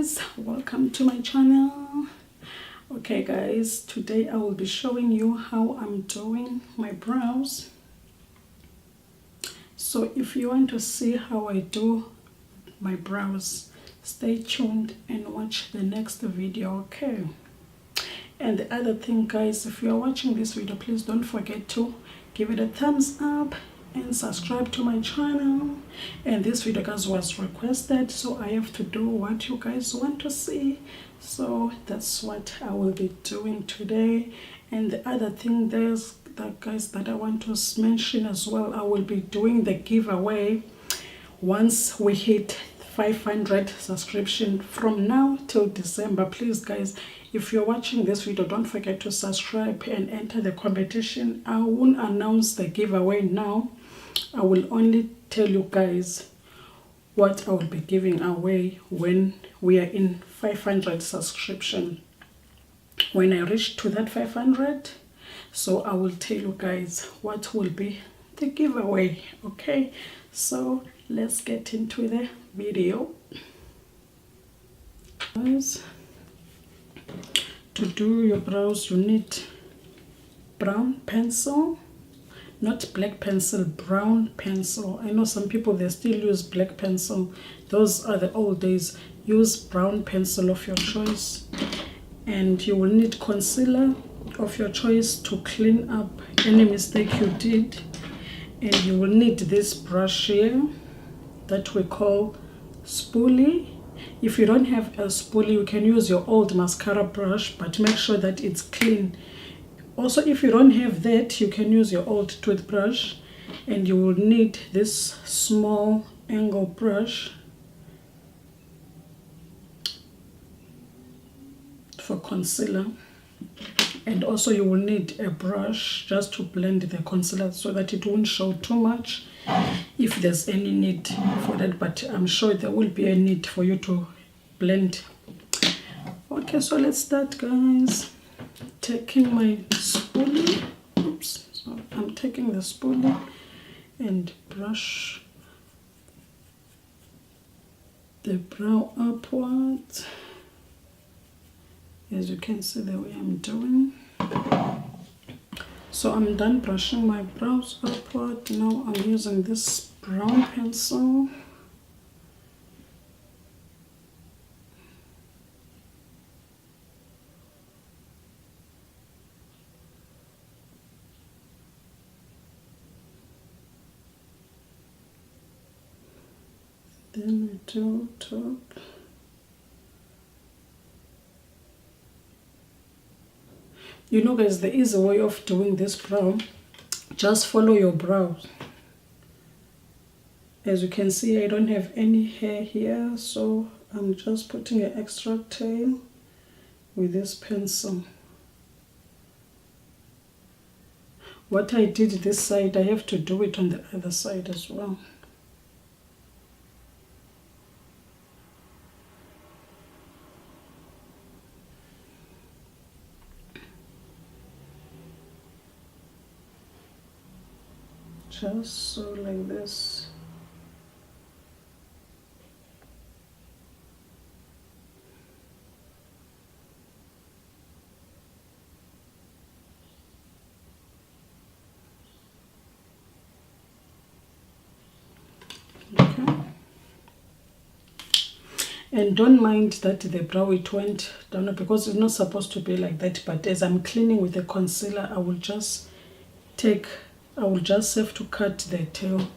guys, welcome to my channel. Okay guys, today I will be showing you how I'm doing my brows. So if you want to see how I do my brows, stay tuned and watch the next video, okay? And the other thing guys, if you are watching this video, please don't forget to give it a thumbs up and subscribe to my channel. And this video guys was requested, so I have to do what you guys want to see, so that's what I will be doing today. And the other thing there's that guys that I want to mention as well, I will be doing the giveaway once we hit 500 subscription from now till December. Please guys, if you're watching this video, don't forget to subscribe and enter the competition. I won't announce the giveaway now. I will only tell you guys what I will be giving away when we are in 500 subscription. When I reach to that 500, so I will tell you guys what will be the giveaway, okay? So let's get into the video. Guys, to do your brows you need brown pencil, not black pencil, brown pencil. I know some people they still use black pencil. Those are the old days. Use brown pencil of your choice. And you will need concealer of your choice to clean up any mistake you did. And you will need this brush here that we call spoolie. If you don't have a spoolie, you can use your old mascara brush, but make sure that it's clean. Also, if you don't have that, you can use your old toothbrush. And you will need this small angle brush for concealer. And also you will need a brush just to blend the concealer so that it won't show too much, if there's any need for that, but I'm sure there will be a need for you to blend. Okay, so let's start guys. Taking my spoolie, oops, so I'm taking the spoolie and brush the brow upwards, as you can see the way I'm doing. So I'm done brushing my brows upward. Now I'm using this brown pencil. Then I do top. You know guys, the easy way of doing this brow, just follow your brows. As you can see, I don't have any hair here, so I'm just putting an extra tail with this pencil. What I did this side, I have to do it on the other side as well. Just so like this. Okay. And don't mind that the brow it went down, because it's not supposed to be like that, but as I'm cleaning with the concealer, I will just have to cut the tail.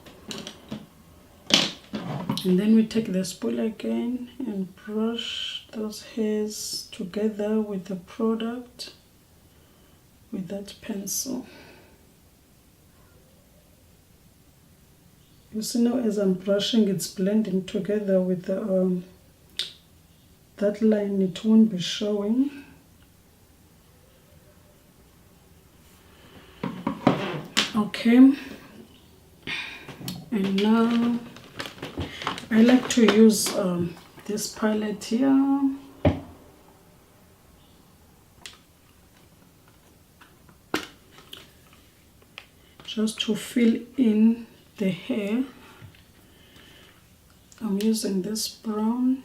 And then we take the spool again and brush those hairs together with the product with that pencil. You see now as I'm brushing, it's blending together with the that line, it won't be showing. Okay, and now I like to use this palette here. Just to fill in the hair. I'm using this brown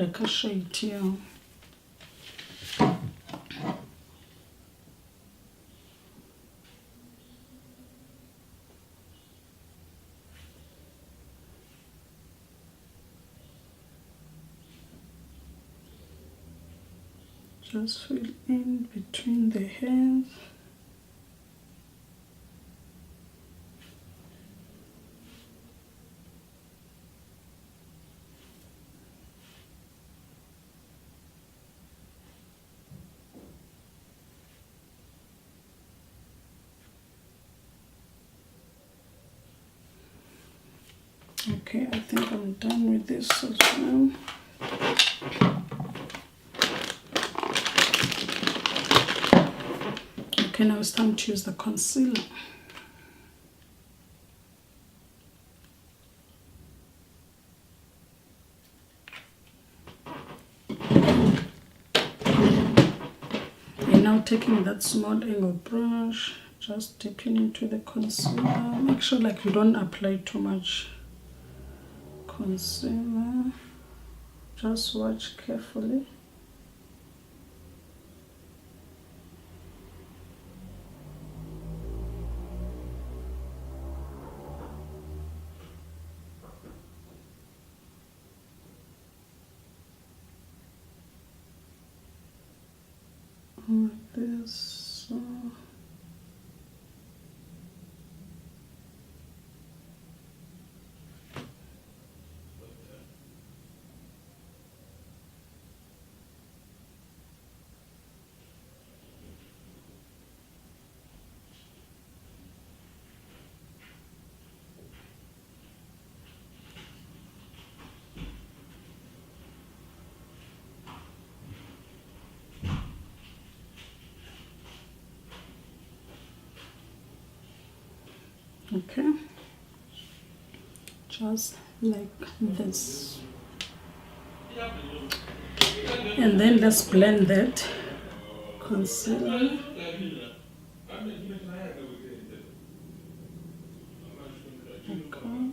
darker shade here. Just fill in between the hands. Okay, I think I'm done with this as well. Okay, now it's time to use the concealer. And now taking that small angle brush, just dipping into the concealer. Make sure like you don't apply too much concealer. Just watch carefully. Like this. Okay, just like this, and then let's blend that concealer. Okay.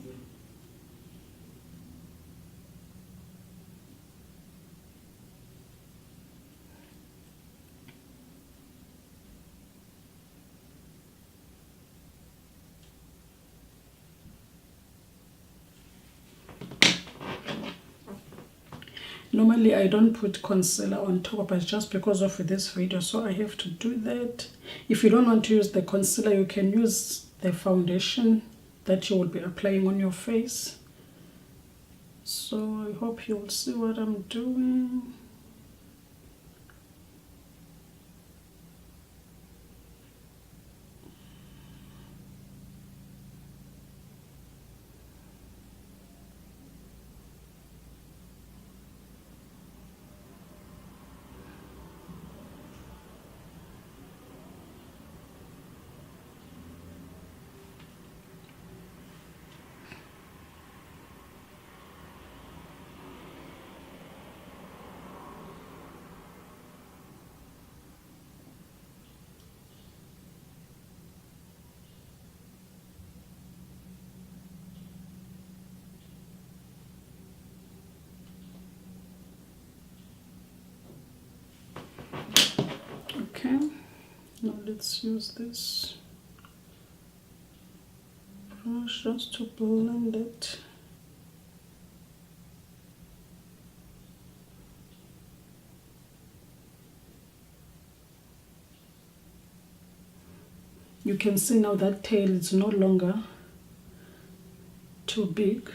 Normally I don't put concealer on top, but just because of this video, so I have to do that. If you don't want to use the concealer, you can use the foundation that you will be applying on your face. So I hope you'll see what I'm doing. Okay, now let's use this brush just to blend it. You can see now that tail is no longer too big.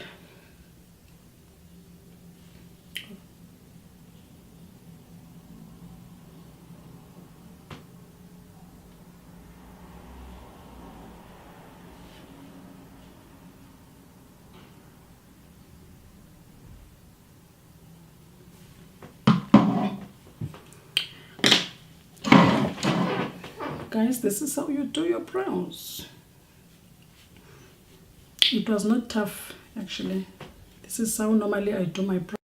Guys, this is how you do your brows. It was not tough actually. This is how normally I do my brows.